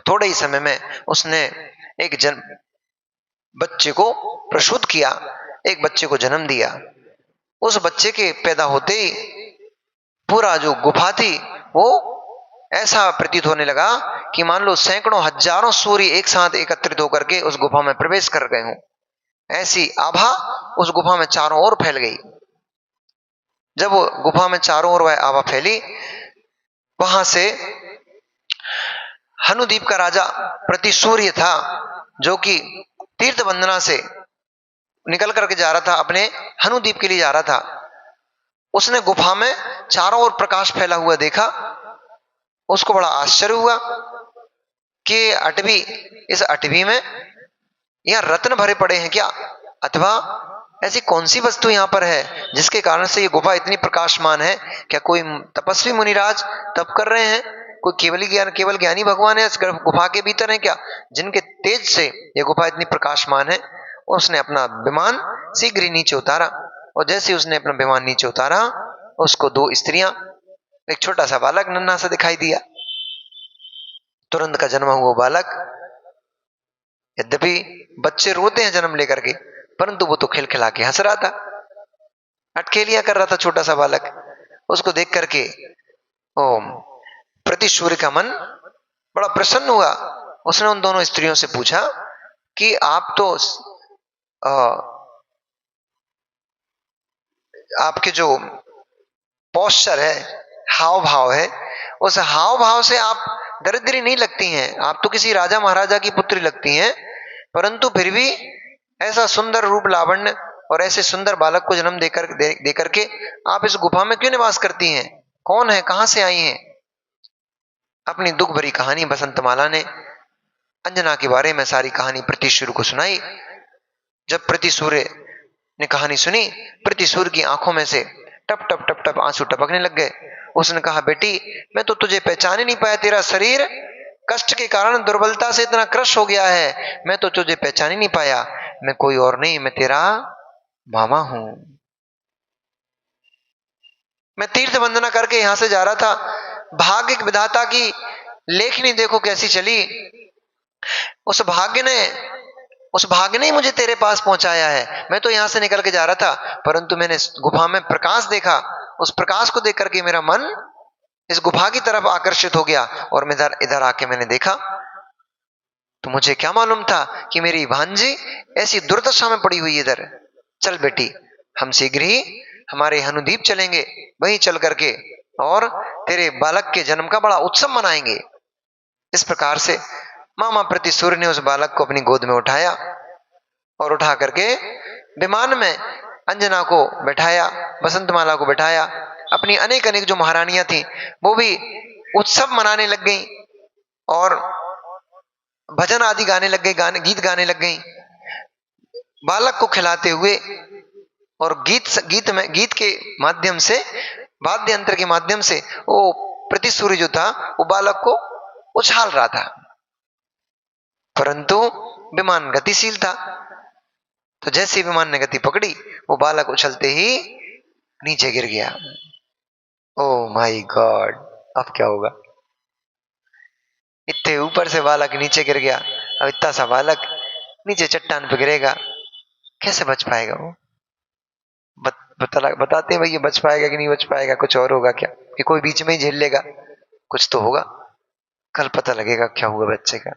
थोड़े ही समय में उसने एक बच्चे को प्रसूत किया, एक बच्चे को जन्म दिया। उस बच्चे के पैदा होते ही पूरा जो गुफा थी वो ऐसा प्रतीत होने लगा कि मान लो सैकड़ों हजारों सूर्य एक साथ एकत्रित होकर के उस गुफा में प्रवेश कर गए हों। ऐसी आभा उस गुफा में चारों ओर फैल गई। जब वो गुफा में चारों ओर वह आभा फैली, वहां से हनुद्वीप का राजा प्रतिसूर्य था, जो कि तीर्थ वंदना से निकल करके जा रहा था, अपने हनुद्वीप के लिए जा रहा था। उसने गुफा में चारों ओर प्रकाश फैला हुआ देखा। उसको बड़ा आश्चर्य हुआ कि अटवी, इस अटवी में यहां रत्न भरे पड़े हैं क्या, अथवा ऐसी कौन सी वस्तु यहां पर है जिसके कारण से ये गुफा इतनी प्रकाशमान है। क्या कोई तपस्वी मुनिराज तप कर रहे हैं, कोई केवल ज्ञानी भगवान है इस गुफा के भीतर है क्या, जिनके तेज से ये गुफा इतनी प्रकाशमान है। उसने अपना विमान शीघ्र ही नीचे उतारा और जैसे उसने अपना विमान नीचे उतारा, उसको दो स्त्रियां, एक छोटा सा बालक नन्हा सा दिखाई दिया। तुरंत का जन्मा हुआ बालक, यद्यपि बच्चे रोते हैं जन्म लेकर के, परंतु वो तो खिलखिला के हंस रहा था, अटखेलियां कर रहा था छोटा सा बालक। उसको देख करके ओम प्रतिसूर्य का मन बड़ा प्रसन्न हुआ। उसने उन दोनों स्त्रियों से पूछा कि आप तो आपके जो पोस्चर है, हाव भाव है, उस हाव भाव से आप दरिद्री नहीं लगती हैं, आप तो किसी राजा महाराजा की पुत्री लगती हैं, परंतु फिर भी ऐसा सुंदर रूप लावण्य और ऐसे सुंदर बालक को जन्म देकर के आप इस गुफा में क्यों निवास करती हैं, कौन है, कहां से आई हैं। अपनी दुख भरी कहानी बसंतमाला ने अंजना के बारे में सारी कहानी प्रतिसूर्य को सुनाई। जब प्रतिसूर्य ने कहानी सुनी, प्रतिसूर्य की आंखों में से टप टप टप टप आंसू टपकने लग गए। उसने कहा, बेटी मैं तो तुझे पहचान ही नहीं पाया, तेरा शरीर कष्ट के कारण दुर्बलता से इतना क्रश हो गया है, मैं तो तुझे पहचान ही नहीं पाया। मैं कोई और नहीं, मैं तेरा मामा हूं। मैं तीर्थ वंदना करके यहां से जा रहा था, भाग्य विधाता की लेखनी देखो कैसी चली। उस भाग्य ने ही मुझे तेरे पास पहुंचाया है। मैं तो यहां से निकल के जा रहा था, परंतु मैंने गुफा में प्रकाश देखा, उस प्रकाश को देख करके मेरा मन इस गुफा की तरफ आकर्षित हो गया और मैं इधर आके मैंने देखा तो मुझे क्या मालूम था कि मेरी भांजी ऐसी दुर्दशा में पड़ी हुई इधर। चल बेटी, हम शीघ्र ही हमारे हनुद्वीप चलेंगे, वहीं चल करके और तेरे बालक के जन्म का बड़ा उत्सव मनाएंगे। इस प्रकार से मामा प्रतिसूर्य ने उस बालक को अपनी गोद में उठाया और उठा करके विमान में अंजना को बैठाया, बसंतमाला को बैठाया। अपनी अनेक अनेक जो महारानियां थी वो भी उत्सव मनाने लग गई और भजन आदि गाने लग गई, गीत गाने लग गई, बालक को खिलाते हुए और गीत के माध्यम से, वाद्य यंत्र के माध्यम से वो प्रतिसूर्य जो था वो बालक को उछाल रहा था। परंतु विमान गतिशील था, तो जैसे विमान ने गति पकड़ी वो बालक उछलते ही नीचे गिर गया। ओ माय गॉड, अब क्या होगा। इतने ऊपर से बालक नीचे गिर गया, अब इतना सा बालक नीचे चट्टान पे गिरेगा, कैसे बच पाएगा वो। बताते हैं भाई ये बच पाएगा कि नहीं बच पाएगा, कुछ और होगा क्या, कि कोई बीच में ही झेल लेगा, कुछ तो होगा। कल पता लगेगा क्या हुआ बच्चे का।